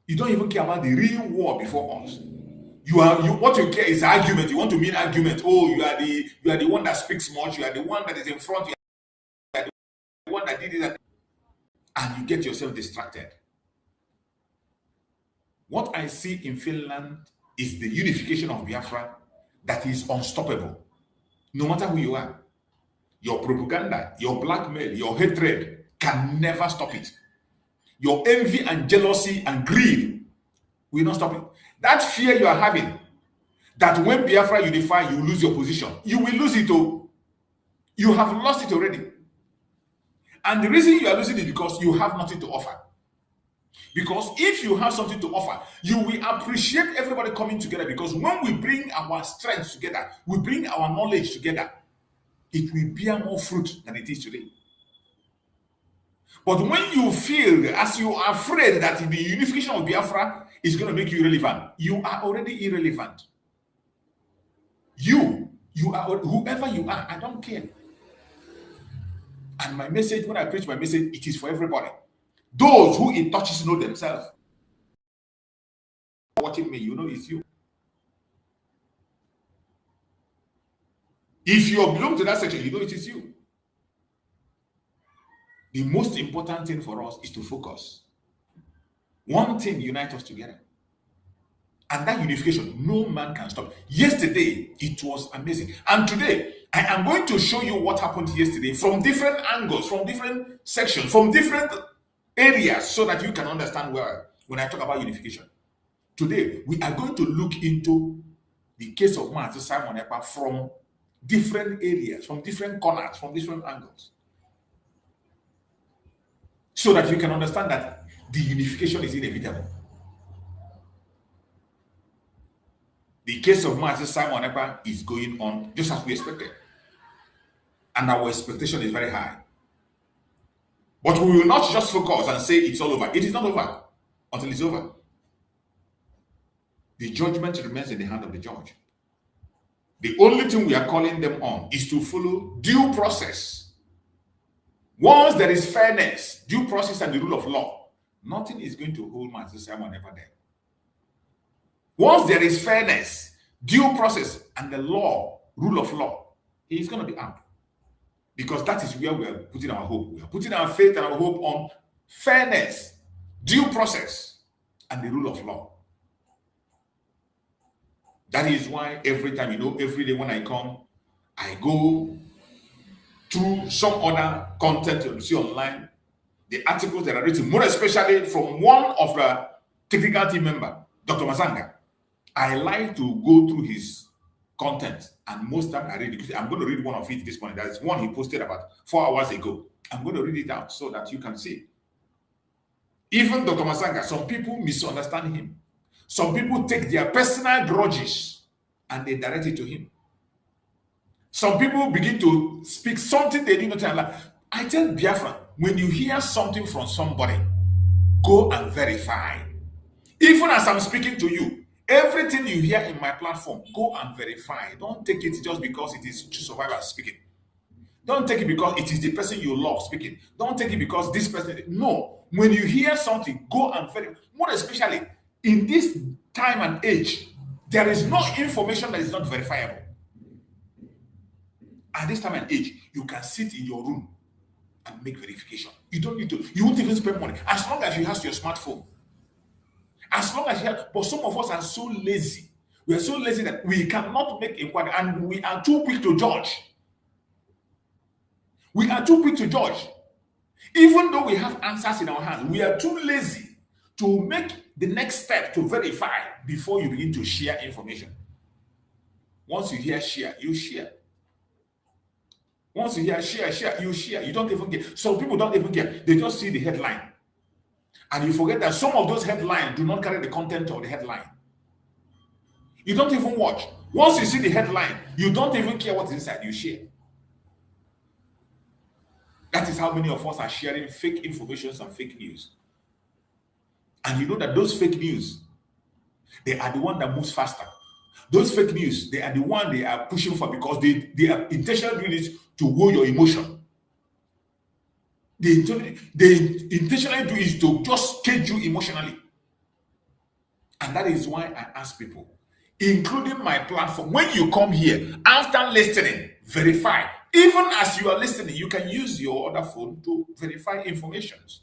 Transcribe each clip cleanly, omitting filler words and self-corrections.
You don't even care about the real war before us. What you care is argument. You want to mean argument. Oh, you are the one that speaks much. You are the one that is in front. You are the one that did it, and you get yourself distracted. What I see in Finland is the unification of Biafra that is unstoppable. No matter who you are, your propaganda, your blackmail, your hatred can never stop it. Your envy and jealousy and greed will not stop it. That fear you are having, that when Biafra unify, you lose your position. You will lose it. Oh, you have lost it already. And the reason you are losing it is because you have nothing to offer. Because if you have something to offer, you will appreciate everybody coming together. Because when we bring our strength together, we bring our knowledge together, it will bear more fruit than it is today. But when you feel, as you are afraid that the unification of Biafra is going to make you irrelevant, you are already irrelevant. You are whoever you are, I don't care. And my message, when I preach my message, it is for everybody. Those who it touches know themselves. Watching me, you know it's you. If you belong to that section, you know it is you. The most important thing for us is to focus. One thing unites us together. And that unification, no man can stop. Yesterday, it was amazing. And today, I am going to show you what happened yesterday from different angles, from different sections, from different areas, so that you can understand well when I talk about unification. Today, we are going to look into the case of Simon Ekpa from different areas, from different corners, from different angles, so that you can understand that the unification is inevitable. The case of Simon Ekpa is going on just as we expected. And our expectation is very high. But we will not just focus and say it's all over. It is not over until it's over. The judgment remains in the hand of the judge. The only thing we are calling them on is to follow due process. Once there is fairness, due process, and the rule of law, nothing is going to hold Simon Ekpa there. Once there is fairness, due process, and the law, rule of law, he is going to be out. Because that is where we are putting our hope. We are putting our faith and our hope on fairness, due process, and the rule of law. That is why every time, every day when I come, I go through some other content you see online, the articles that are written, more especially from one of the technical team member, Dr. Masanga. I like to go through his content, and most time I read it. I'm going to read one of it this morning. That's one he posted about 4 hours ago. I'm going to read it out so that you can see. Even Dr. Masanga, some people misunderstand him. Some people take their personal grudges and they direct it to him. Some people begin to speak something they did not tell. I tell Biafran, when you hear something from somebody, go and verify. Even as I'm speaking to you, everything you hear in my platform, go and verify. Don't take it just because it is survivor speaking. Don't take it because it is the person you love speaking. Don't take it because this person. No. When you hear something, go and verify. More especially in this time and age, there is no information that is not verifiable. At this time and age, you can sit in your room and make verification. You don't need to. You won't even spend money. As long as you have your smartphone. As long as you have, but some of us are so lazy. We are so lazy that we cannot make inquiry, and we are too quick to judge. We are too quick to judge. Even though we have answers in our hands, we are too lazy to make the next step to verify before you begin to share information. Once you hear share, you share. Once you hear share, you share. You don't even care. Some people don't even care. They just see the headline. And you forget that some of those headlines do not carry the content of the headline. You don't even watch. Once you see the headline, you don't even care what's inside. You share. That is how many of us are sharing fake information and fake news. And you know that those fake news, they are the one that moves faster. Those fake news, they are the one they are pushing for because they are intentionally doing it to woo your emotion. They intentionally do is to just cage you emotionally. And that is why I ask people, including my platform, when you come here, after listening, verify. Even as you are listening, you can use your other phone to verify informations.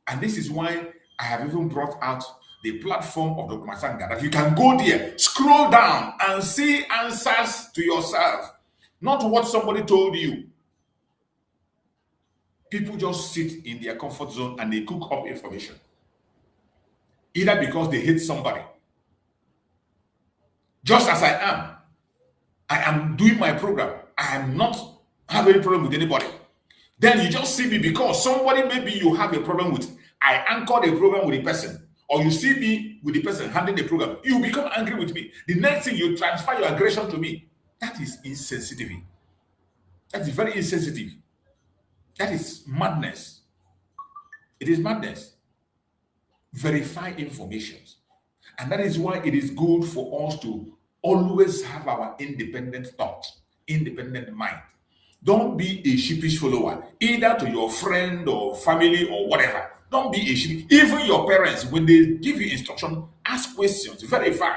And this is why I have even brought out the platform of Dr. Masanga, that you can go there, scroll down, and see answers to yourself, not what somebody told you. People just sit in their comfort zone and they cook up information, either because they hate somebody. Just as I am doing my program. I am not having any problem with anybody. Then you just see me because somebody maybe you have a problem with. I anchor the program with the person, or you see me with the person handling the program. You become angry with me. The next thing, you transfer your aggression to me. That is insensitive. That is very insensitive. That is madness. It is madness. Verify information. And that is why it is good for us to always have our independent thought, independent mind. Don't be a sheepish follower, either to your friend or family or whatever. Don't be a sheep. Even your parents, when they give you instruction, ask questions, verify.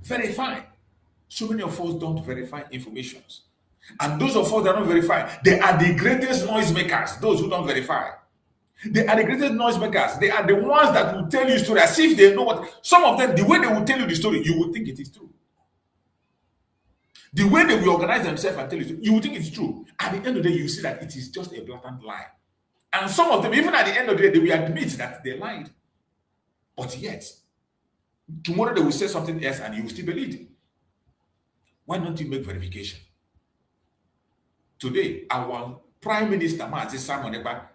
Verify. So many of us don't verify information. And those of us that don't verify, they are the greatest noisemakers, those who don't verify. They are the greatest noisemakers. They are the ones that will tell you story as if they know what. Some of them, the way they will tell you the story, you will think it is true. The way they will organize themselves and tell you, you will think it's true. At the end of the day, you see that it is just a blatant lie. And some of them, even at the end of the day, they will admit that they lied. But yet, tomorrow they will say something else and you will still believe it. Why don't you make verification? Today, our Prime Minister, Simon Ekpa,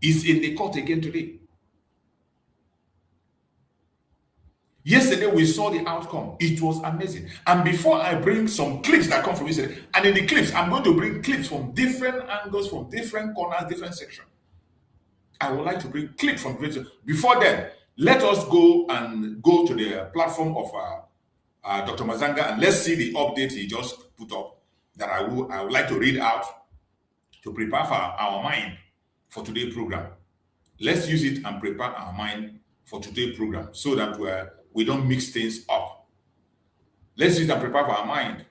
is in the court again today. Yesterday, we saw the outcome. It was amazing. And before I bring some clips that come from yesterday, and in the clips, I'm going to bring clips from different angles, from different corners, different sections. I would like to bring clips from different. Before then, let us go to the platform of Dr. Mazanga, and let's see the update he just put up that I would like to read out to prepare for our mind for today's program. Let's use it and prepare our mind for today's program so that we don't mix things up. Let's use it and prepare our mind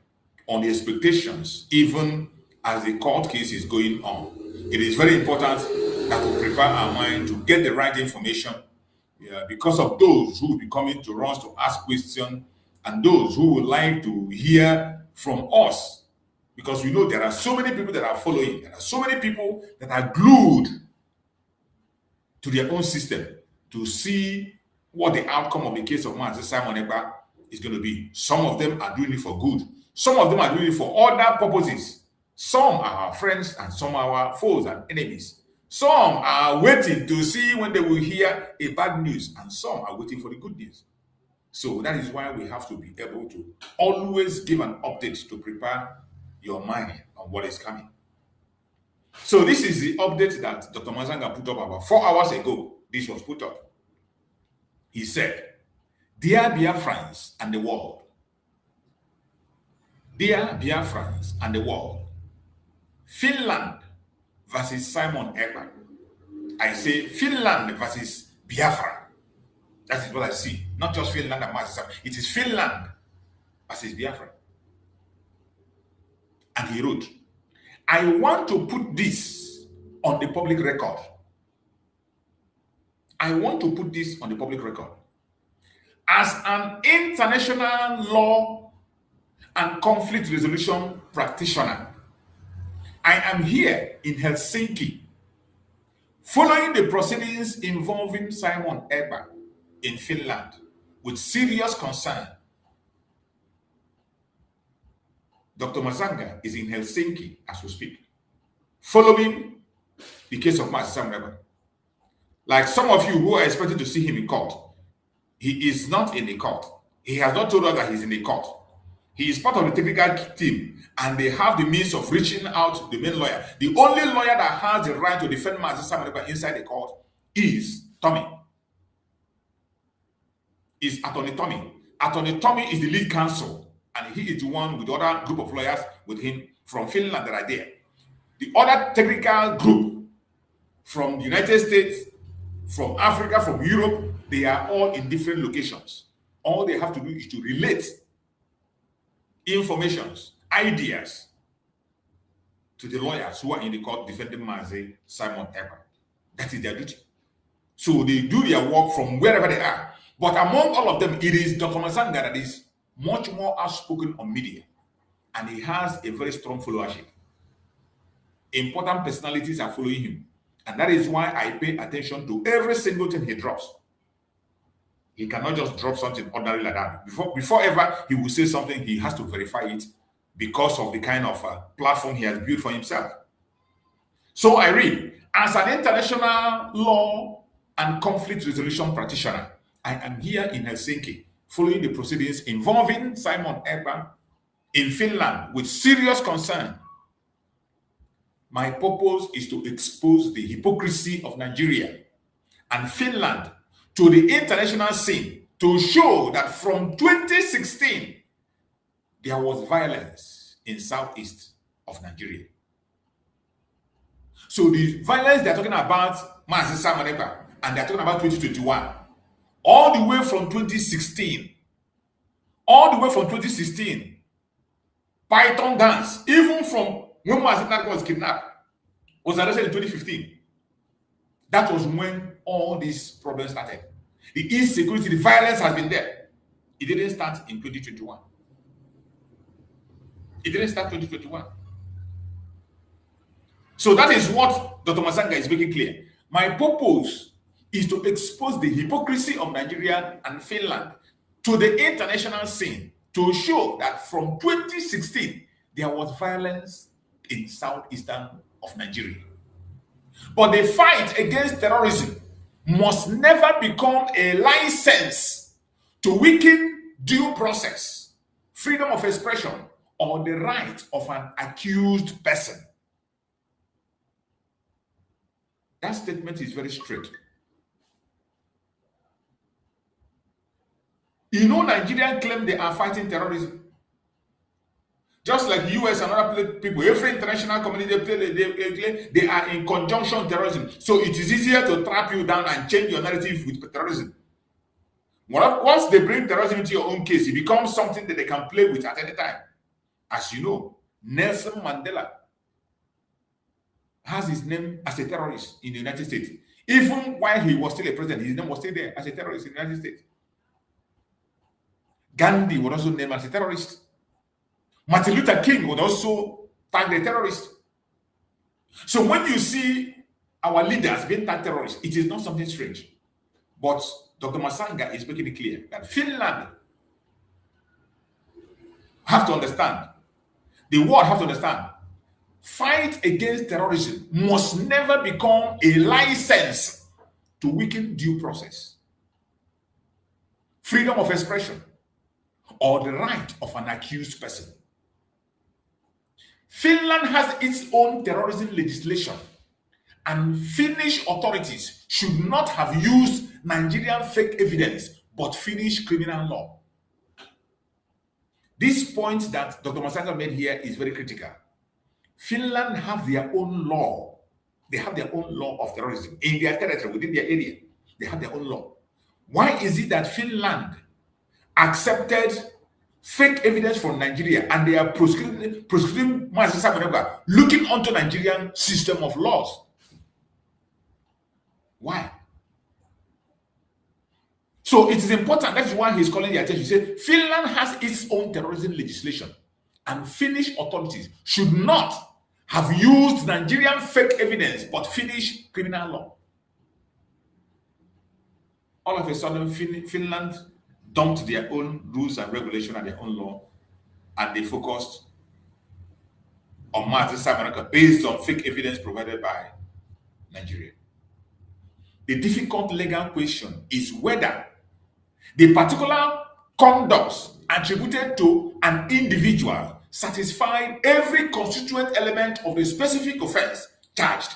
on the expectations, even as the court case is going on. It is very important that we prepare our mind to get the right information, because of those who will be coming to us to ask questions and those who would like to hear from us. Because we know there are so many people that are following. There are so many people that are glued to their own system to see what the outcome of the case of Simon Ekpa is going to be. Some of them are doing it for good. Some of them are doing it for other purposes. Some are our friends and some are our foes and enemies. Some are waiting to see when they will hear a bad news, and some are waiting for the good news. So that is why we have to be able to always give an update to prepare your mind on what is coming. So this is the update that Dr. Mazanga put up about 4 hours ago. This was put up. He said, "Dear Biafrans and the world, dear Biafrans and the world, Finland versus Simon Ekpa." I say Finland versus Biafra. That is what I see. Not just Finland and Simon. It is Finland versus Biafra. And he wrote, "I want to put this on the public record. I want to put this on the public record. As an international law and conflict resolution practitioner, I am here in Helsinki following the proceedings involving Simon Ekpa in Finland with serious concern." Dr. Mazanga is in Helsinki as we speak, following the case of Simon Ekpa. Like some of you who are expected to see him in court, he is not in the court. He has not told us that he's in the court. He is part of the technical team, and they have the means of reaching out to the main lawyer. The only lawyer that has the right to defend Simon Ekpa inside the court is Tommy. Is Attorney Tommy. Attorney Tommy is the lead counsel, and he is the one with the other group of lawyers with him from Finland that are there. The other technical group from the United States from Africa, from Europe, they are all in different locations. All they have to do is to relate informations, ideas to the lawyers who are in the court defending Mazi Simon Ekpa. That is their duty. So they do their work from wherever they are. But among all of them, it is Dr. Masanga that is much more outspoken on media. And he has a very strong followership. Important personalities are following him. And that is why I pay attention to every single thing he drops. He cannot just drop something ordinary like that. Before ever he will say something, he has to verify it because of the kind of platform he has built for himself. So I read, as an international law and conflict resolution practitioner, I am here in Helsinki following the proceedings involving Simon Ekpa in Finland with serious concern. My purpose is to expose the hypocrisy of Nigeria and Finland to the international scene to show that from 2016, there was violence in southeast of Nigeria. So the violence they're talking about, Mazi Simon Ekpa, and they're talking about 2021, all the way from 2016, Python dance, even from when Mazi Ekpa was kidnapped, was arrested in 2015. That was when all these problems started. The insecurity, the violence has been there. It didn't start in 2021. It didn't start 2021. So that is what Dr. Masanga is making clear. My purpose is to expose the hypocrisy of Nigeria and Finland to the international scene to show that from 2016, there was violence in southeastern of Nigeria. But the fight against terrorism must never become a license to weaken due process, freedom of expression, or the right of an accused person. That statement is very straight. You know, Nigerians claim they are fighting terrorism. Just like the US and other people, every international community, they are in conjunction terrorism. So it is easier to trap you down and change your narrative with terrorism. Once they bring terrorism into your own case, it becomes something that they can play with at any time. As you know, Nelson Mandela has his name as a terrorist in the United States. Even while he was still a president, his name was still there as a terrorist in the United States. Gandhi was also named as a terrorist. Martin Luther King was also tagged a terrorist. So when you see our leaders being tagged terrorists, it is not something strange. But Dr. Masanga is making it clear that Finland have to understand, the world have to understand, fight against terrorism must never become a license to weaken due process, freedom of expression, or the right of an accused person. Finland has its own terrorism legislation, and Finnish authorities should not have used Nigerian fake evidence, but Finnish criminal law. This point that Dr. Masanga made here is very critical. Finland have their own law. They have their own law of terrorism in their territory, within their area. They have their own law. Why is it that Finland accepted fake evidence from Nigeria and they are prosecuting Mazi Simon Ekpa, looking onto Nigerian system of laws? Why? So it is important. That's why he's calling the attention. He said Finland has its own terrorism legislation, and Finnish authorities should not have used Nigerian fake evidence, but Finnish criminal law. All of a sudden, Finland dumped their own rules and regulations and their own law, and they focused on Mazi Simon Ekpa based on fake evidence provided by Nigeria. The difficult legal question is whether the particular conducts attributed to an individual satisfy every constituent element of the specific offense charged,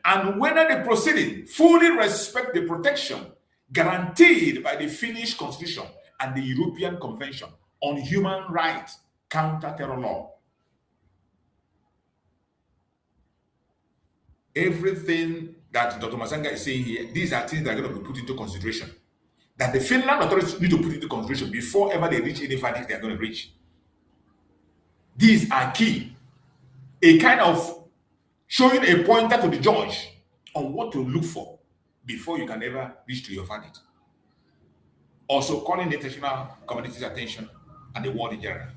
and whether the proceeding fully respect the protection guaranteed by the Finnish Constitution and the European Convention on Human Rights Counter-Terror Law. Everything that Dr. Masanga is saying here, these are things that are going to be put into consideration. That the Finland authorities need to put into consideration before ever they reach any verdict they are going to reach. These are key. A kind of showing a pointer to the judge on what to look for before you can ever reach to your verdict. Also calling the international community's attention and the world in general.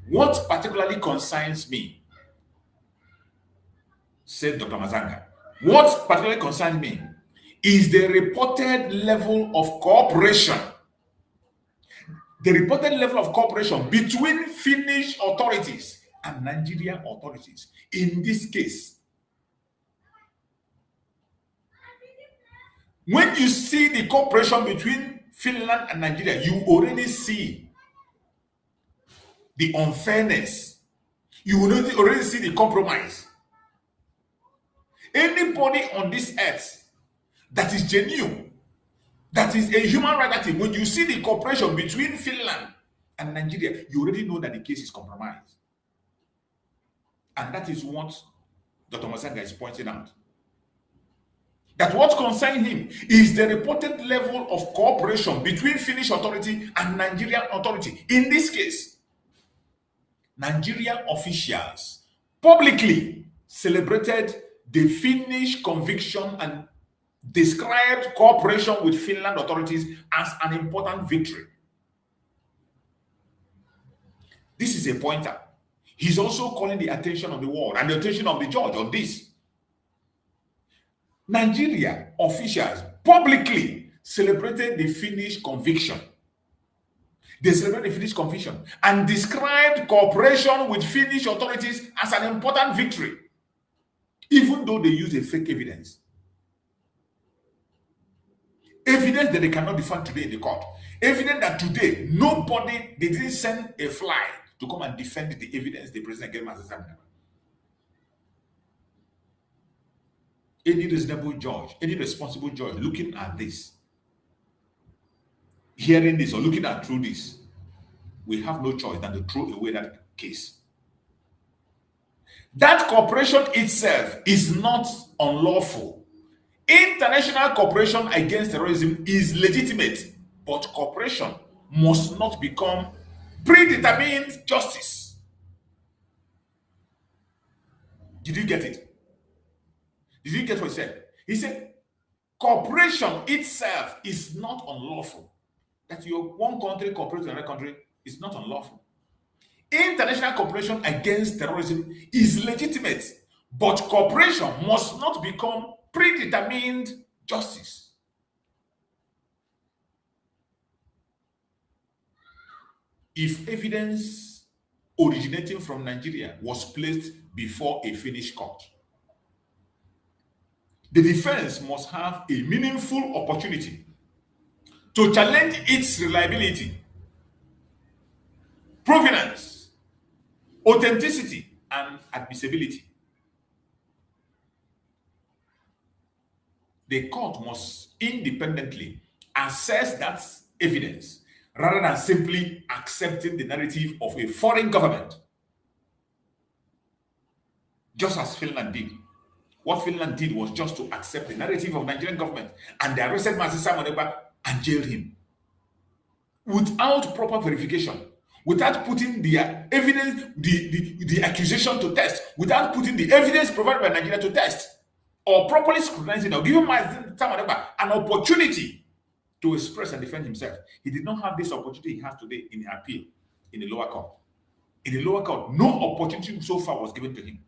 What particularly concerns me, said Dr. Mazanga, what particularly concerns me is the reported level of cooperation. The reported level of cooperation between Finnish authorities and Nigerian authorities in this case. When you see the cooperation between Finland and Nigeria, you already see the unfairness. You already see the compromise. Anybody on this earth that is genuine, that is a human rights activist, when you see the cooperation between Finland and Nigeria, you already know that the case is compromised. And that is what Dr. Masanga is pointing out. That what concerns him is the reported level of cooperation between Finnish authority and Nigerian authority. In this case, Nigerian officials publicly celebrated the Finnish conviction and described cooperation with Finland authorities as an important victory. This is a pointer. He's also calling the attention of the world and the attention of the judge on this. Nigeria officials publicly celebrated the Finnish conviction. They celebrated the Finnish conviction and described cooperation with Finnish authorities as an important victory, even though they used a fake evidence. Evidence that they cannot be found today in the court. Evidence that today they didn't send a fly to come and defend the evidence they present against Master Simon. Any reasonable judge, any responsible judge looking at this, hearing this or looking at through this, we have no choice than to throw away that case. That cooperation itself is not unlawful. International cooperation against terrorism is legitimate, but cooperation must not become predetermined justice. Did you get it? Did you get what he said? He said, cooperation itself is not unlawful. That your one country cooperates with another country is not unlawful. International cooperation against terrorism is legitimate, but cooperation must not become predetermined justice. If evidence originating from Nigeria was placed before a Finnish court, the defense must have a meaningful opportunity to challenge its reliability, provenance, authenticity, and admissibility. The court must independently assess that evidence rather than simply accepting the narrative of a foreign government, just as Finland did. What Finland did was just to accept the narrative of the Nigerian government, and they arrested Master Simon Ekpa and jailed him without proper verification, without putting the evidence, the accusation to test, without putting the evidence provided by Nigeria to test, or properly scrutinizing or giving Master Simon Ekpa an opportunity to express and defend himself. He did not have this opportunity he has today in the appeal in the lower court. In the lower court, no opportunity so far was given to him.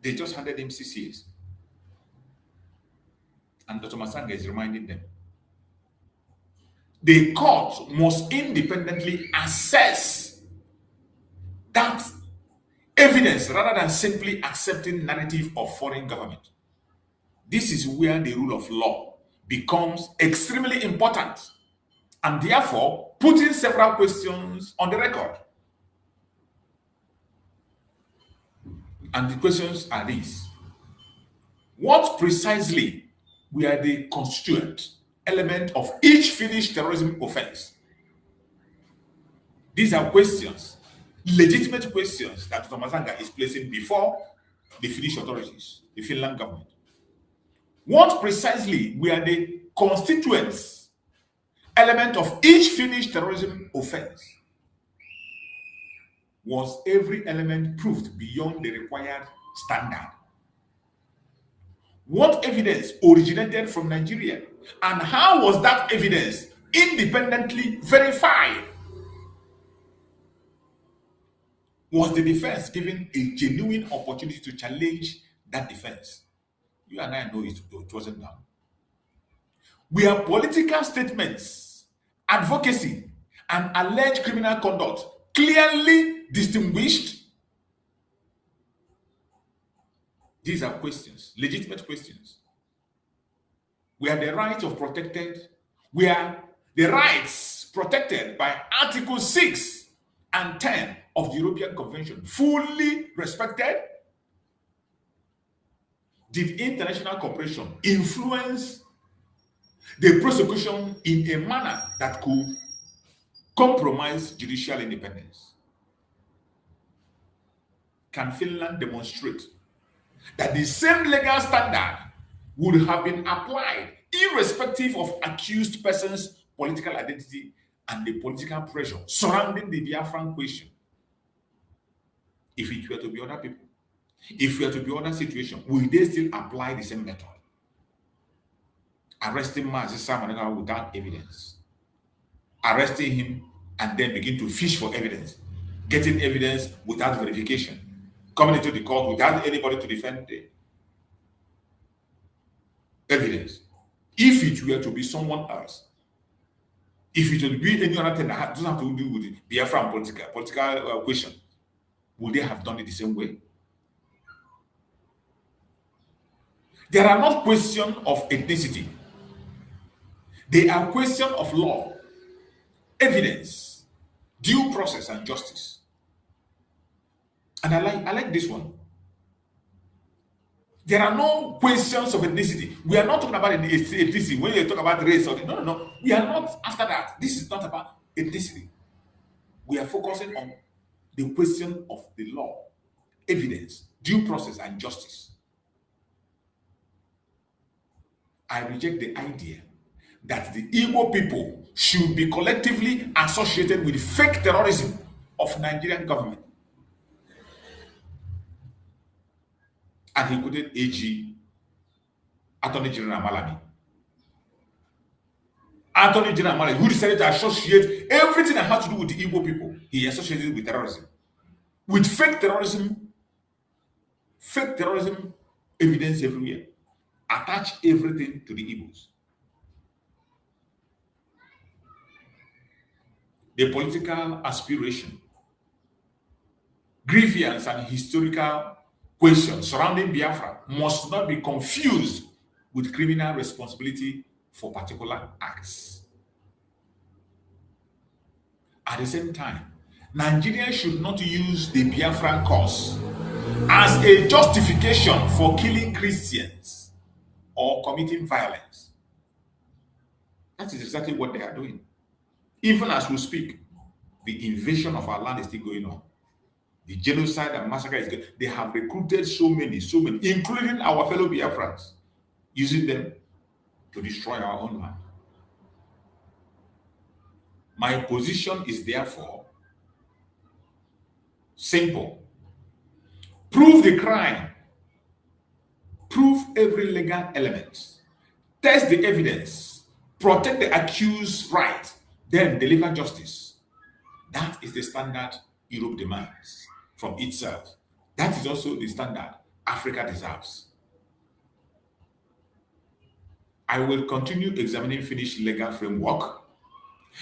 They just handed him 6 years. And Dr. Masanga is reminding them. The court must independently assess that evidence rather than simply accepting narrative of foreign government. This is where the rule of law becomes extremely important, and therefore putting several questions on the record. And the questions are these. What precisely were the constituent element of each Finnish terrorism offense? These are questions, legitimate questions that Dr. Masanga is placing before the Finnish authorities, the Finland government. What precisely were the constituents element of each Finnish terrorism offense? Was every element proved beyond the required standard? What evidence originated from Nigeria? And how was that evidence independently verified? Was the defense given a genuine opportunity to challenge that defense? You and I know it wasn't done. Were political statements, advocacy, and alleged criminal conduct clearly distinguished? These are questions, legitimate questions. Were the rights protected by Article 6 and 10 of the European Convention fully respected? Did international cooperation influence the prosecution in a manner that could compromise judicial independence? Can Finland demonstrate that the same legal standard would have been applied irrespective of accused persons' political identity and the political pressure surrounding the Biafran question? If it were to be other people, if it were to be other situations, will they still apply the same method? Arresting Simon Ekpa without evidence, arresting him and then begin to fish for evidence, getting evidence without verification, coming into the court without anybody to defend the evidence. If it were to be someone else, if it would be any other thing that doesn't have to do with the Biafran political question, would they have done it the same way? There are not questions of ethnicity. They are questions of law, evidence, due process, and justice. And I like this one. There are no questions of ethnicity. We are not talking about ethnicity when you talk about race. No. We are not after that. This is not about ethnicity. We are focusing on the question of the law, evidence, due process, and justice. I reject the idea that the Igbo people should be collectively associated with fake terrorism of Nigerian government. And he quoted AG, Attorney General Malami. Attorney General Malami, who decided to associate everything that had to do with the Igbo people, he associated with terrorism. With fake terrorism evidence everywhere. Attach everything to the Igbos. The political aspiration, grievance, and historical questions surrounding Biafra must not be confused with criminal responsibility for particular acts. At the same time, Nigeria should not use the Biafran cause as a justification for killing Christians or committing violence. That is exactly what they are doing. Even as we speak, the invasion of our land is still going on. The genocide and massacre is going. They have recruited so many, including our fellow Biafrans, using them to destroy our own land. My position is therefore simple. Prove the crime. Prove every legal element. Test the evidence. Protect the accused's right. Then deliver justice. That is the standard Europe demands from itself. That is also the standard Africa deserves. I will continue examining Finnish legal framework,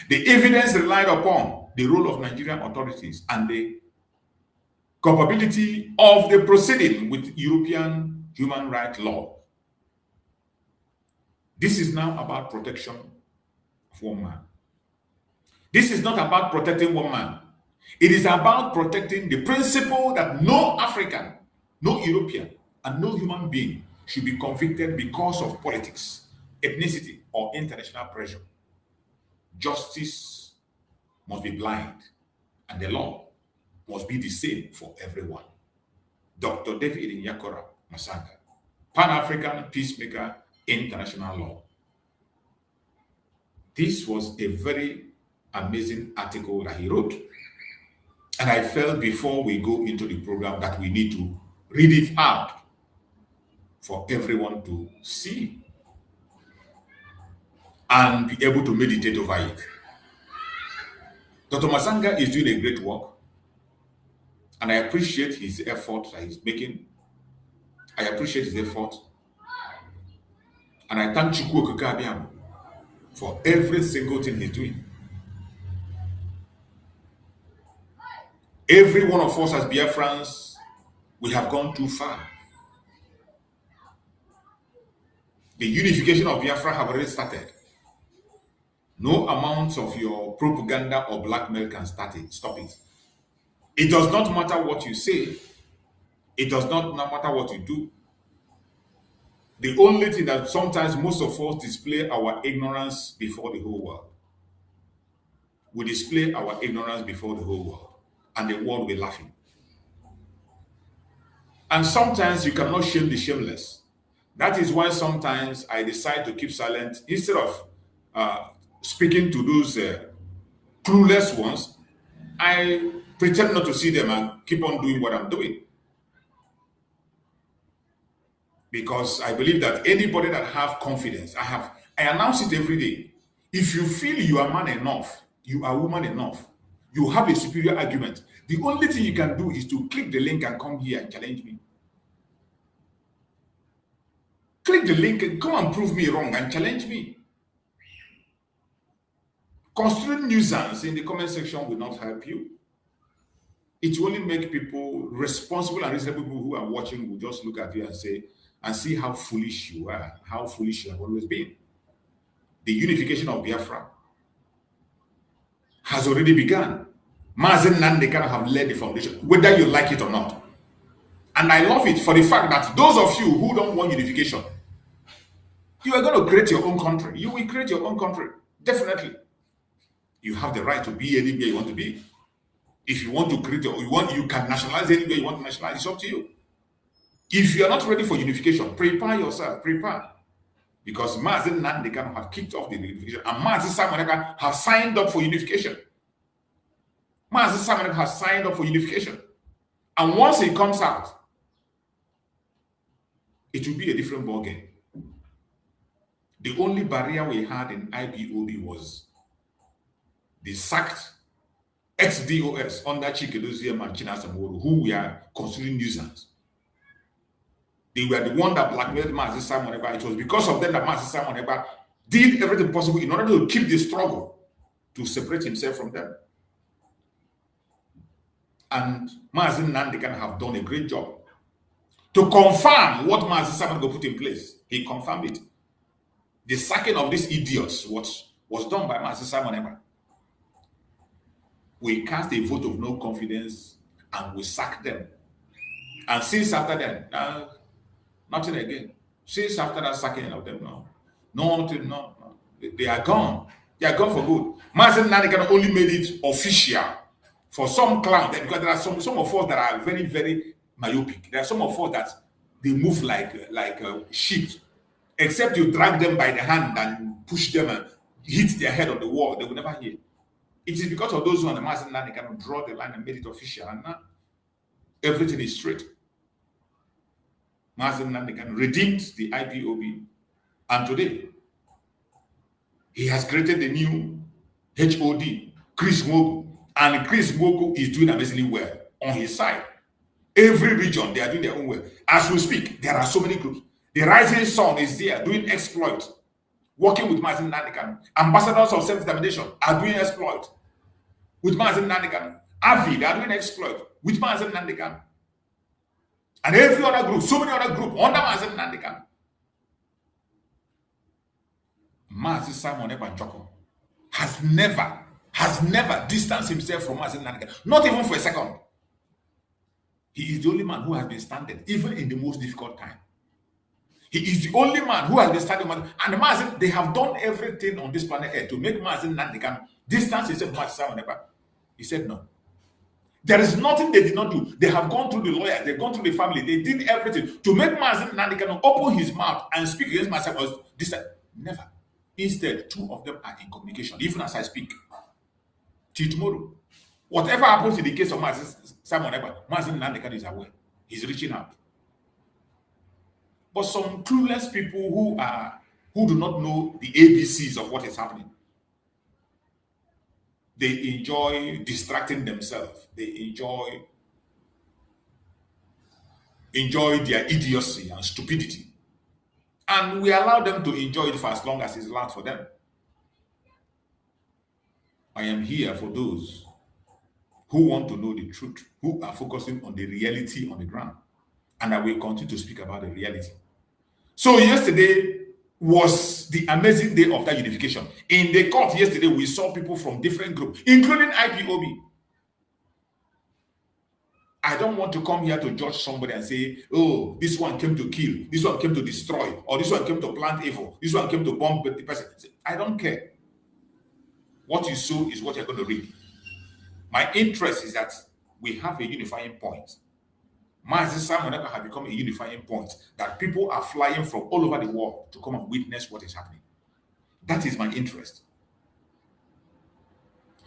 the evidence relied upon, the role of Nigerian authorities, and the compatibility of the proceeding with European human rights law. This is now about protection of one man. This is not about protecting one man. It is about protecting the principle that no African, no European, and no human being should be convicted because of politics, ethnicity, or international pressure. Justice must be blind, and the law must be the same for everyone. Dr. David Nyakora Masanga, Pan-African Peacemaker, International Law. This was a very amazing article that he wrote. And I felt before we go into the program that we need to read it out for everyone to see and be able to meditate over it. Dr. Masanga is doing a great work, and I appreciate his effort that he's making. I appreciate his effort, and I thank Chukwu Okike for every single thing he's doing. Every one of us as Biafrans, we have gone too far. The unification of Biafra have already started. No amount of your propaganda or blackmail can stop it. It does not matter what you say. It does not matter what you do. The only thing that sometimes most of us display our ignorance before the whole world. We display our ignorance before the whole world, and the world will be laughing. And sometimes you cannot shame the shameless. That is why sometimes I decide to keep silent instead of speaking to those clueless ones. I pretend not to see them and keep on doing what I'm doing. Because I believe that anybody that have confidence, I announce it every day. If you feel you are man enough, you are woman enough, you have a superior argument, the only thing you can do is to click the link and come here and challenge me. Click the link and come and prove me wrong and challenge me. Construing nuisance in the comment section will not help you. It will only make people responsible and reasonable people who are watching will just look at you and say, and see how foolish you are, how foolish you have always been. The unification of Biafra has already begun. Mazen Nandekana have laid the foundation, whether you like it or not. And I love it for the fact that those of you who don't want unification, you are going to create your own country. You will create your own country, definitely. You have the right to be anywhere you want to be. If you want to create you can nationalize anywhere you want to nationalize. It's up to you. If you are not ready for unification, prepare yourself. Prepare. Because Mazen Nandekano have kicked off the unification, and Mazen Simon Ekpa have signed up for unification. Mazen Simon Ekpa has signed up for unification. And once it comes out, it will be a different ballgame. The only barrier we had in IPOB was the sacked ex-DOS under Chikedozie and Chinasamoro, who we are considering nuisance. They were the one that blackmailed Mazen Simon Ekpa. It was because of them that Mazen Simon Ekpa did everything possible in order to keep the struggle to separate himself from them. And Mazen Nandekana have done a great job to confirm what Mazen Simon Ekpa put in place. He confirmed it. The sacking of these idiots was done by Mazen Simon Ekpa. We cast a vote of no confidence and we sacked them. And since after that, nothing again. Since after that sacking of them, no. They are gone. They are gone for good. Mazen Nandekana only made it official for some clown, because there are some of us that are very, very myopic. There are some of us that they move like sheep. Except you drag them by the hand and push them and hit their head on the wall, they will never hear. It is because of those who are the Mazen Nandekana draw the line and made it official, and now everything is straight. Mazen Nandekana redeemed the IPOB, and today he has created the new HOD, Chris Mogu, and Chris Mogu is doing amazingly well on his side. Every region, they are doing their own well. As we speak, there are so many groups. The Rising Sun is there doing exploit, working with Mazen Nandekana. Ambassadors of self-determination are doing exploit with Mazen Nandekana. AVI, they are doing exploit with Mazen Nandekana. And every other group, so many other groups under Mazen Nandekana. Mazen Simon Ekpa has never distanced himself from Mazen Nandekana, not even for a second. He is the only man who has been standing, even in the most difficult time. He is the only man who has been standing. And Mazen, they have done everything on this planet Earth to make Mazen Nandekana distance himself from Mazen Simon Ekpa. He said no. There is nothing they did not do. They have gone through the lawyers, they've gone through the family, they did everything to make Mazi Nnamdi Kanu open his mouth and speak against myself. Was this never. Instead, two of them are in communication, even as I speak. Till tomorrow. Whatever happens in the case of Simon Ekpa, Mazi Nnamdi Kanu is aware. He's reaching out. But some clueless people who do not know the ABCs of what is happening, they enjoy distracting themselves. They enjoy their idiocy and stupidity. And we allow them to enjoy it for as long as it's allowed for them. I am here for those who want to know the truth, who are focusing on the reality on the ground. And I will continue to speak about the reality. So yesterday was the amazing day of that unification. In the court yesterday, we saw people from different groups, including IPOB. I don't want to come here to judge somebody and say, oh, this one came to kill, this one came to destroy, or this one came to plant evil, this one came to bomb the person. I don't care. What you sow is what you're going to reap. My interest is that we have a unifying point. Mazi Simon Ekpa has become a unifying point that people are flying from all over the world to come and witness what is happening. That is my interest.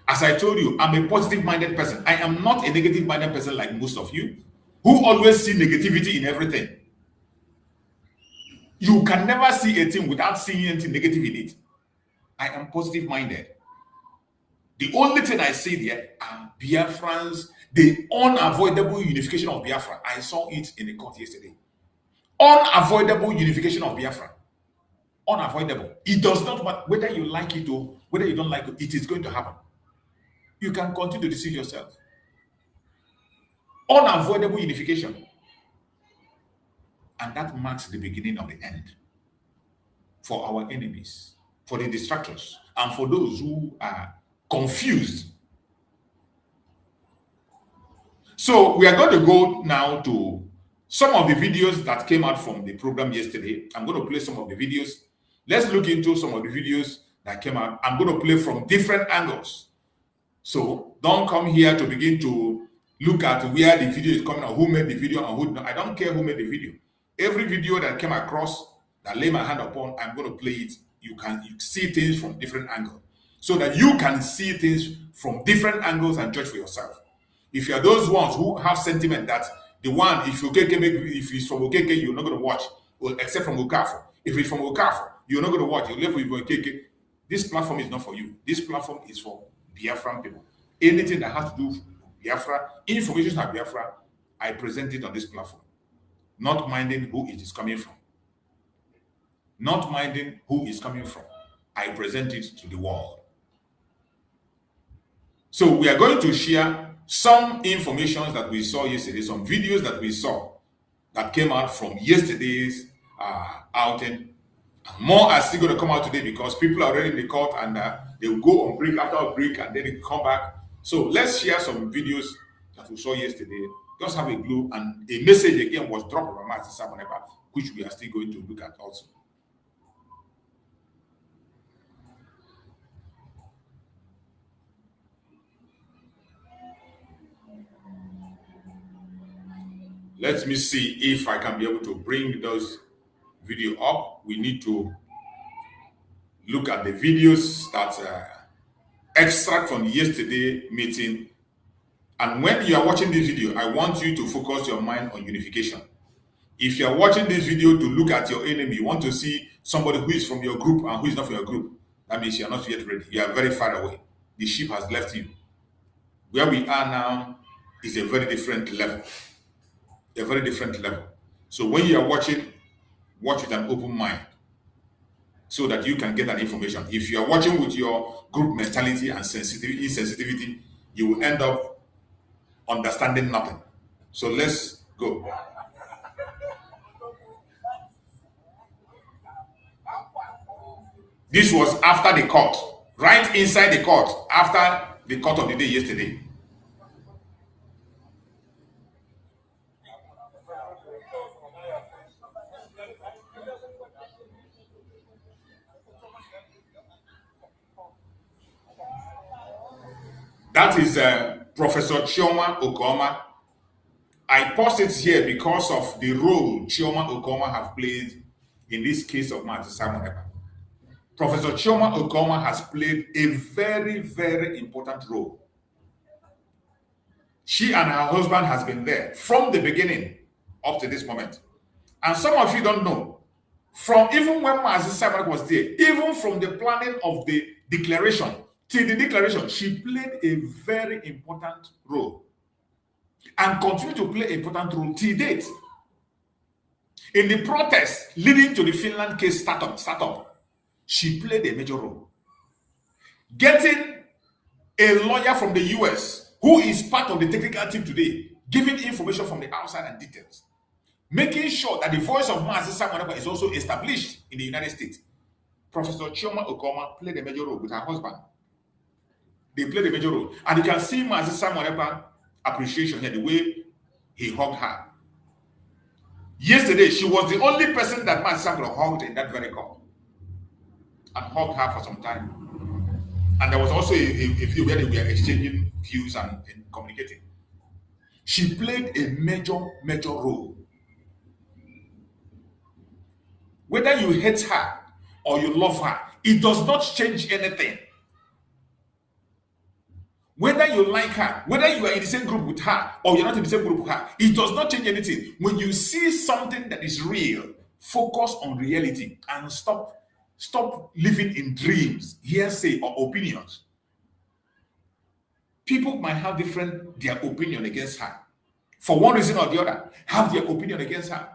As I told you, I'm a positive-minded person. I am not a negative-minded person like most of you, who always see negativity in everything. You can never see a thing without seeing anything negative in it. I am positive-minded. The only thing I see there are Biafrans, the unavoidable unification of Biafra. I saw it in the court yesterday. Unavoidable unification of Biafra. Unavoidable. It does not matter whether you like it or whether you don't like it, it is going to happen. You can continue to deceive yourself. Unavoidable unification. And that marks the beginning of the end for our enemies, for the distractors, and for those who are confused. So we are going to go now to some of the videos that came out from the program yesterday. I'm going to play some of the videos. Let's look into some of the videos that came out. I'm going to play from different angles. So don't come here to begin to look at where the video is coming or who made the video and who not. I don't care who made the video. Every video that came across that lay my hand upon, I'm going to play it. You see things from different angles so that you can see things from different angles and judge for yourself. If you are those ones who have sentiment that the one, if it's from Okeke, you're not going to watch, well, except from Okafor. If it's from Okafor, you're not going to watch. You'll live with Okeke. This platform is not for you. This platform is for Biafran people. Anything that has to do with Biafra, information about Biafra, I present it on this platform. Not minding who it is coming from. Not minding who is coming from. I present it to the world. So we are going to share some information that we saw yesterday, some videos that we saw that came out from yesterday's outing. More are still going to come out today because people are already in the court and they will go on break after a break and then they come back. So let's share some videos that we saw yesterday. Just have a clue, and a message again was dropped by Mazi Simon Ekpa, which we are still going to look at also. Let me see if I can be able to bring those video up. We need to look at the videos that extract from yesterday meeting. And when you are watching this video, I want you to focus your mind on unification. If you are watching this video to look at your enemy, you want to see somebody who is from your group and who is not from your group, that means you are not yet ready. You are very far away. The ship has left you. Where we are now is a very different level. A very different level. So when you are watching, watch with an open mind so that you can get that information. If you are watching with your group mentality and insensitivity, you will end up understanding nothing. So let's go. This was after the court, right inside the court, after the court of the day yesterday. That is Professor Chioma Okoma. I post it here because of the role Chioma Okoma have played in this case of Mazi Simon Ekpa. Professor Chioma Okoma has played a very, very important role. She and her husband has been there from the beginning up to this moment. And some of you don't know, from even when Mazi Simon Ekpa was there, even from the planning of the declaration till the declaration, she played a very important role and continue to play an important role till date. In the protest leading to the Finland case startup, she played a major role. Getting a lawyer from the US who is part of the technical team today, giving information from the outside and details, making sure that the voice of Mazi Simon Ekpa is also established in the United States. Professor Chioma Okoma played a major role with her husband. They played a major role. And you can see Mazi Simon Ekpa appreciation here, the way he hugged her. Yesterday, she was the only person that Mazi Simon hugged in that very court and hugged her for some time. And there was also a view where they were exchanging views and communicating. She played a major, major role. Whether you hate her or you love her, it does not change anything. Whether you like her, whether you are in the same group with her or you're not in the same group with her, it does not change anything. When you see something that is real, focus on reality and stop living in dreams, hearsay, or opinions. People might have their opinion against her. For one reason or the other, have their opinion against her.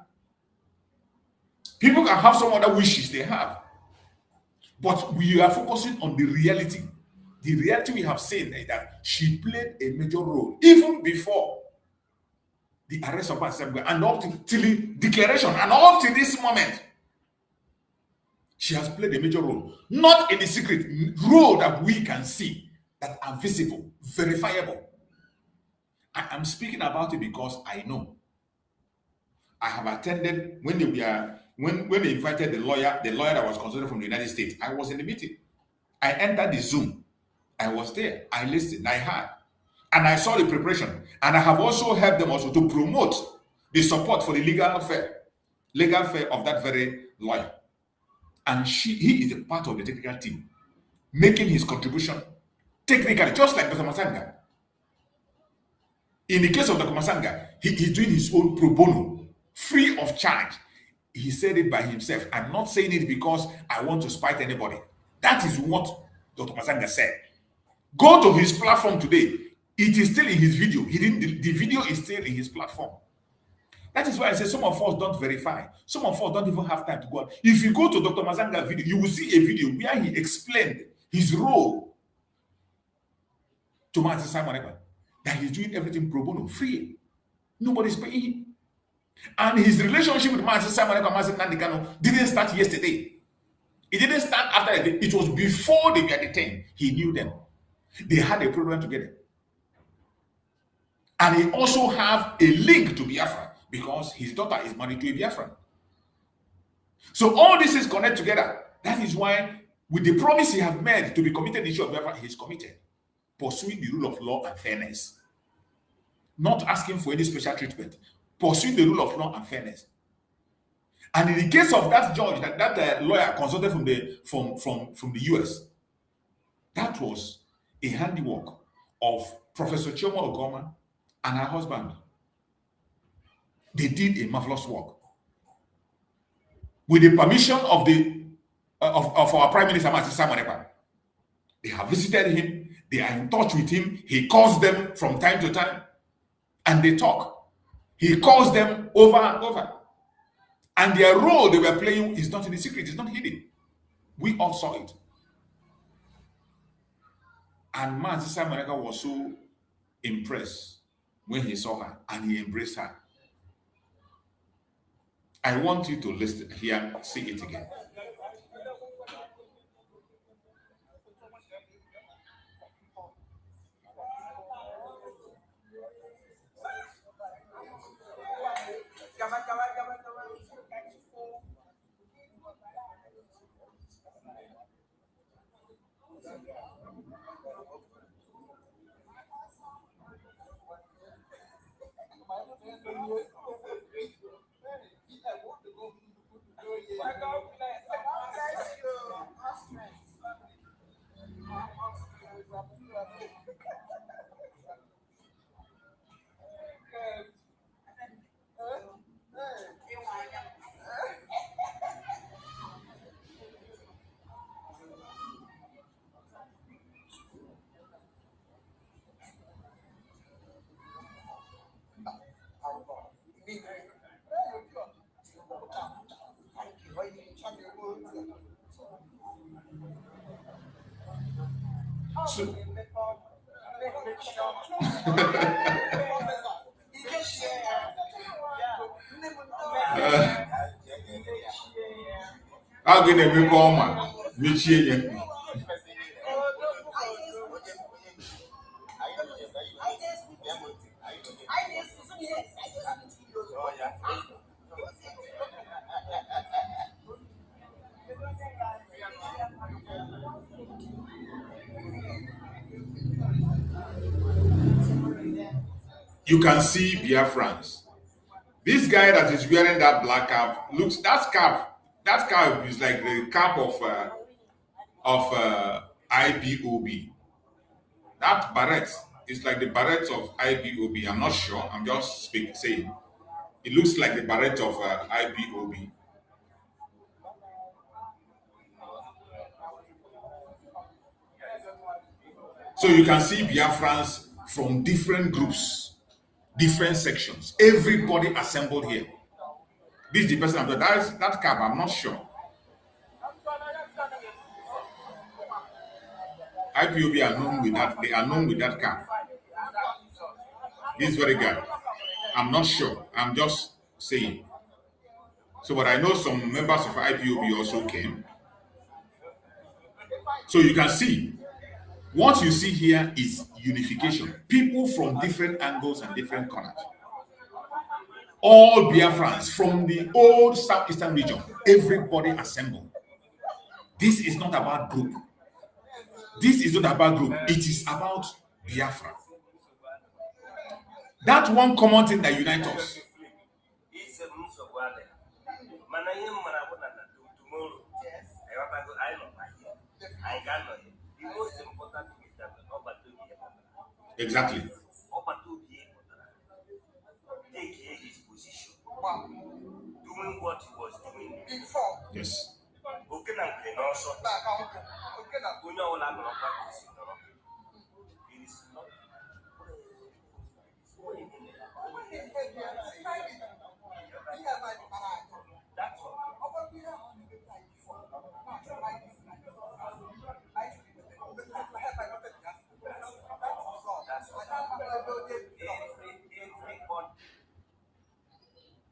People can have some other wishes they have. But we are focusing on the reality. The reality we have seen is that she played a major role even before the arrest of Mazi and up till the declaration and up to this moment. She has played a major role, not in the secret role that we can see, that are visible, verifiable. I am speaking about it because I know. I have attended when they invited the lawyer that was considered from the United States. I was in the meeting. I entered the Zoom. I was there. I listened. I heard. And I saw the preparation. And I have also helped them also to promote the support for the legal affair of that very lawyer. And he is a part of the technical team, making his contribution technically, just like Dr. Masanga. In the case of Dr. Masanga, he's doing his own pro bono, free of charge. He said it by himself. I'm not saying it because I want to spite anybody. That is what Dr. Masanga said. Go to his platform today. It is still in his video. The video is still in his platform. That is why I say some of us don't verify. Some of us don't even have time to go out. If you go to Dr. Mazanga's video, you will see a video where he explained his role to Mazi Simon Ekpa. That he's doing everything pro bono, free. Nobody's paying him. And his relationship with Mazi Simon Ekpa, Mazi Nandikano, didn't start yesterday. It didn't start after a day. It was before they were detained. He knew them. They had a program together. And he also have a link to Biafra because his daughter is married to a Biafran. So all this is connected together. That is why with the promise he has made to be committed to the issue of Biafra, he is committed. Pursuing the rule of law and fairness. Not asking for any special treatment. Pursuing the rule of law and fairness. And in the case of that judge, that lawyer consulted from the US, that was a handiwork of Professor Chioma Okoma and her husband. They did a marvelous work. With the permission of our Prime Minister, Mazi Simon Ekpa. They have visited him. They are in touch with him. He calls them from time to time. And they talk. He calls them over and over. And their role they were playing is not in the secret. It's not hidden. We all saw it. And Mazi Simon Ekpa was so impressed when he saw her and he embraced her. I want you to listen here, see it again. So, I'm going to be born, Michigan. You can see Biafrans. This guy that is wearing that black cap looks, that cap is like the cap of IPOB. That barret is like the barret of IPOB. I'm not sure. I'm just saying. It looks like the barret of IPOB. So you can see Biafrans from different groups, different sections. Everybody assembled here. This is the person I'm talking about. That cap, I'm not sure. IPOB are known with that. They are known with that cap. This very guy. I'm not sure. I'm just saying. So, but I know some members of IPOB also came. So you can see, what you see here is unification. People from different angles and different corners. All Biafrans from the old southeastern region. Everybody assembled. This is not about group. This is not about group. It is about Biafra. That one common thing that unites us. Exactly. Doing what he was doing before. Yes.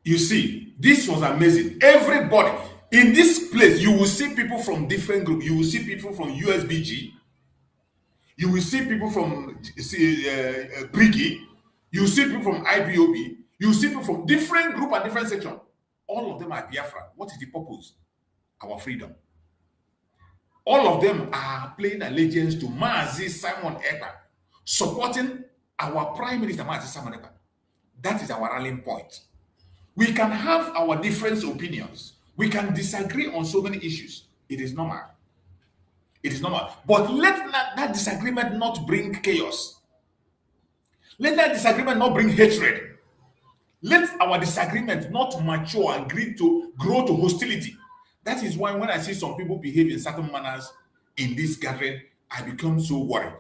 You see, this was amazing. Everybody in this place, you will see people from different groups. You will see people from USBG. You will see people from Briggy. You will see people from IPOB. You will see people from different group and different section. All of them are Biafra. What is the purpose? Our freedom. All of them are paying allegiance to Mazi Simon Ekpa, supporting our Prime Minister Mazi Simon Ekpa. That is our rallying point. We can have our different opinions. We can disagree on so many issues. It is normal. It is normal. But let that disagreement not bring chaos. Let that disagreement not bring hatred. Let our disagreement not mature and grow to hostility. That is why when I see some people behave in certain manners in this gathering, I become so worried.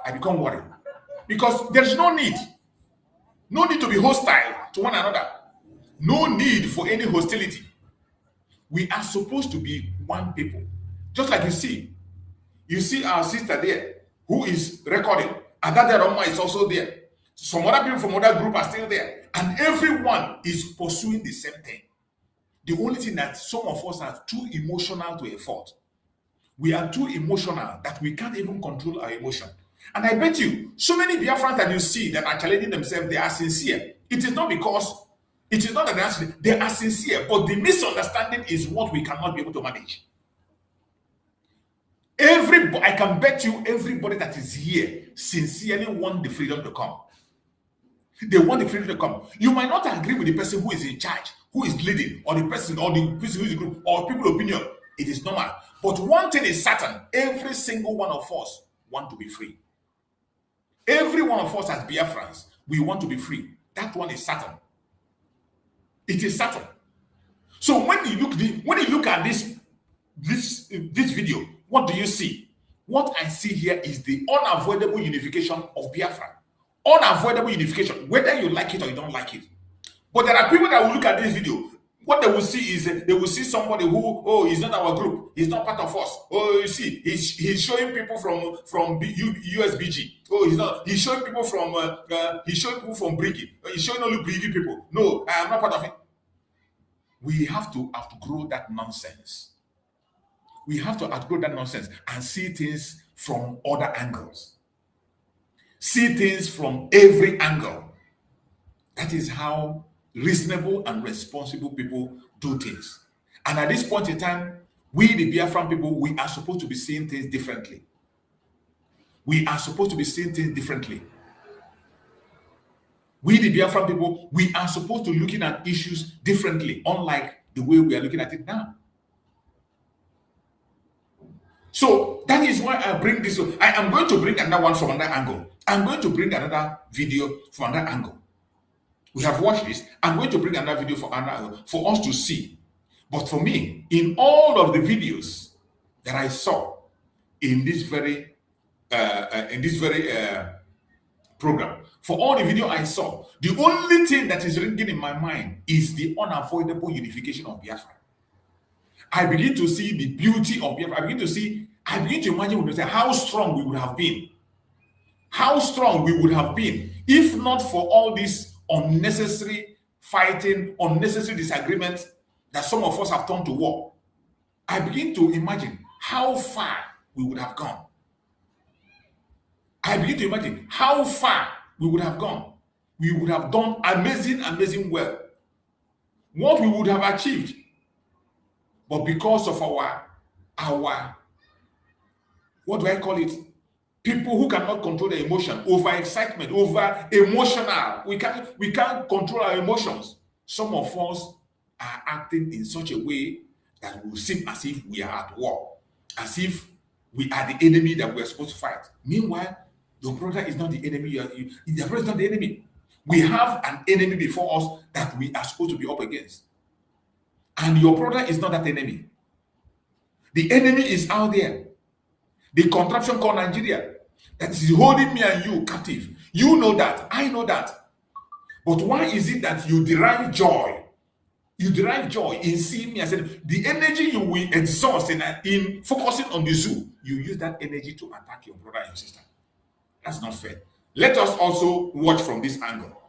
I become worried. Because there's no need. No need to be hostile to one another. No need for any hostility. We are supposed to be one people. Just like you see our sister there who is recording. Adade Roma is also there. Some other people from other group are still there. And everyone is pursuing the same thing. The only thing that some of us are too emotional to a fault. We are too emotional that we can't even control our emotion. And I bet you, so many Biafrans that you see that are challenging themselves, they are sincere. It is not that they are sincere, but the misunderstanding is what we cannot be able to manage. I can bet you everybody that is here sincerely want the freedom to come. They want the freedom to come. You might not agree with the person who is in charge, who is leading, or the person who is in the group, or people's opinion. It is normal. But one thing is certain: every single one of us want to be free. Every one of us as Biafrans, we want to be free. That one is certain. It is certain. So when you look at this video, what do you see? What I see here is the unavoidable unification of Biafra. Unavoidable unification, whether you like it or you don't like it. But there are people that will look at this video. What they will see is they will see somebody who, oh, he's not our group, he's not part of us. Oh, you see, he's showing people from USBG. Oh, he's showing people from Brigi. He's showing only Brigi people. No, I am not part of it. We have to outgrow that nonsense. We have to outgrow that nonsense and see things from other angles. See things from every angle. That is how reasonable and responsible people do things. And at this point in time, we, the Biafran people, we are supposed to be seeing things differently. We are supposed to be seeing things differently. We, the Biafran people, we are supposed to be looking at issues differently, unlike the way we are looking at it now. So that is why I bring this. I am going to bring another one from another angle. I'm going to bring another video from another angle. We have watched this. I'm going to bring another video for us to see. But for me, in all of the videos that I saw in this very program, for all the video I saw, the only thing that is ringing in my mind is the unavoidable unification of Biafra. I begin to see the beauty of Biafra. I begin to imagine how strong we would have been. How strong we would have been if not for all this unnecessary fighting, unnecessary disagreements that some of us have turned to war. I begin to imagine how far we would have gone. I begin to imagine how far we would have gone. We would have done amazing well. What we would have achieved. But because of our what do I call it? People who cannot control their emotion, over excitement, over emotional. We can't control our emotions. Some of us are acting in such a way that will seem as if we are at war, as if we are the enemy that we are supposed to fight. Meanwhile, your brother is not the enemy. Your brother is not the enemy. We have an enemy before us that we are supposed to be up against. And your brother is not that enemy. The enemy is out there. The contraption called Nigeria that is holding me and you captive. You know that. I know that. But why is it that you derive joy? You derive joy in seeing me. I said, the energy you will exhaust in focusing on the zoo, you use that energy to attack your brother and your sister. That's not fair. Let us also watch from this angle.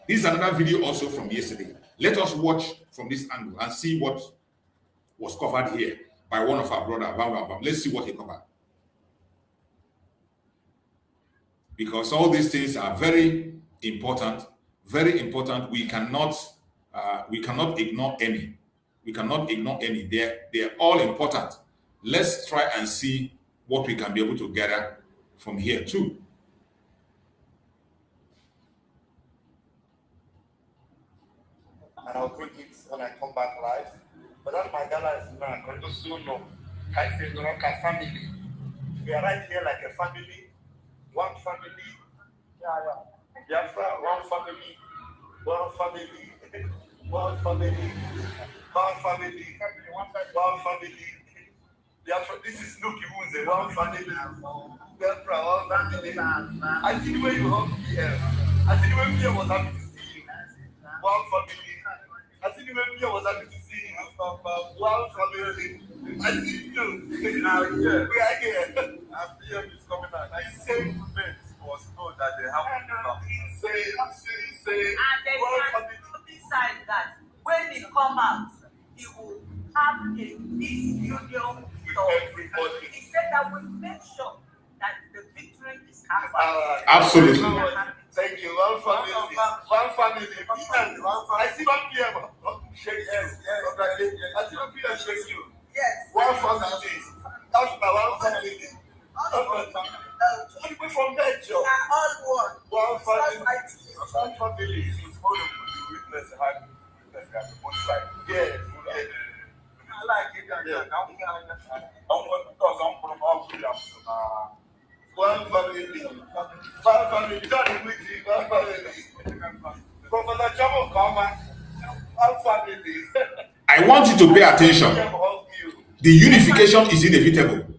This is another video also from yesterday. Let us watch from this angle and see what was covered here by one of our brothers. Let's see what he covered. Because all these things are very important, very important. We cannot ignore any. We cannot ignore any. They're all important. Let's try and see what we can be able to gather from here too. And I'll bring it when I come back live. But that my Ghana is not going to soon know. I say, a family. We are right here like a family. One family. Biafra, one family. One family. One family. One family. One family. Biafra, this is Nuki Wunze, one family. Biafra, one family. I see the way you hug me here. I see the way Pierre was happy to see you. One family. I see the way Pierre was happy to see you. One family. I see you. Now, yeah, we are here. And PM is coming out. I say movement was told that they have to come. Say, one family. Besides that, when he come out, he will have a peace union with everybody. He said that we make sure that the victory is happening. Absolutely. Thank you. One family. One family. I see one PM. Shake hands. I see one PM shake you. Yes. One family. That's my one family. People from Belgium. We are all one. One family. One family is going to witness had both sides. Yes. I like it. Yes. One family. One family. Johnny Witty. One family. Professor Chamo Kama. One family. I want you to pay attention. The unification is inevitable.